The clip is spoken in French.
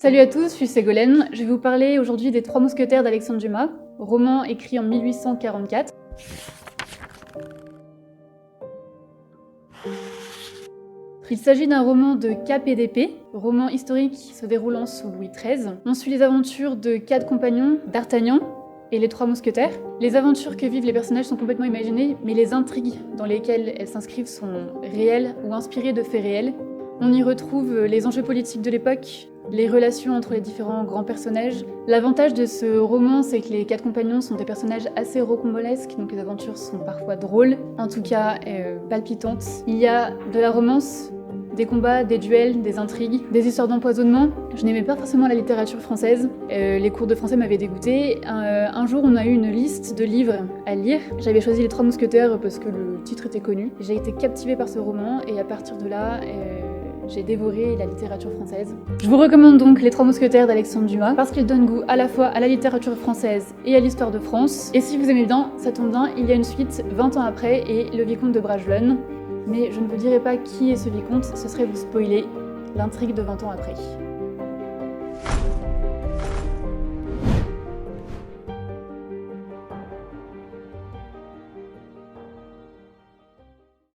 Salut à tous, je suis Ségolène. Je vais vous parler aujourd'hui des Trois Mousquetaires d'Alexandre Dumas, roman écrit en 1844. Il s'agit d'un roman de cap et d'épée, roman historique se déroulant sous Louis XIII. On suit les aventures de quatre compagnons, d'Artagnan et les Trois Mousquetaires. Les aventures que vivent les personnages sont complètement imaginées, mais les intrigues dans lesquelles elles s'inscrivent sont réelles ou inspirées de faits réels. On y retrouve les enjeux politiques de l'époque, les relations entre les différents grands personnages. L'avantage de ce roman, c'est que les quatre compagnons sont des personnages assez rocambolesques, donc les aventures sont parfois drôles, en tout cas palpitantes. Il y a de la romance, des combats, des duels, des intrigues, des histoires d'empoisonnement. Je n'aimais pas forcément la littérature française, les cours de français m'avaient dégoûtée. Un jour, on a eu une liste de livres à lire. J'avais choisi Les Trois Mousquetaires parce que le titre était connu. J'ai été captivée par ce roman et à partir de là, j'ai dévoré la littérature française. Je vous recommande donc Les Trois Mousquetaires d'Alexandre Dumas parce qu'il donne goût à la fois à la littérature française et à l'histoire de France. Et si vous aimez bien, ça tombe bien, il y a une suite 20 ans après et Le Vicomte de Bragelonne. Mais je ne vous dirai pas qui est ce vicomte, ce serait vous spoiler l'intrigue de 20 ans après.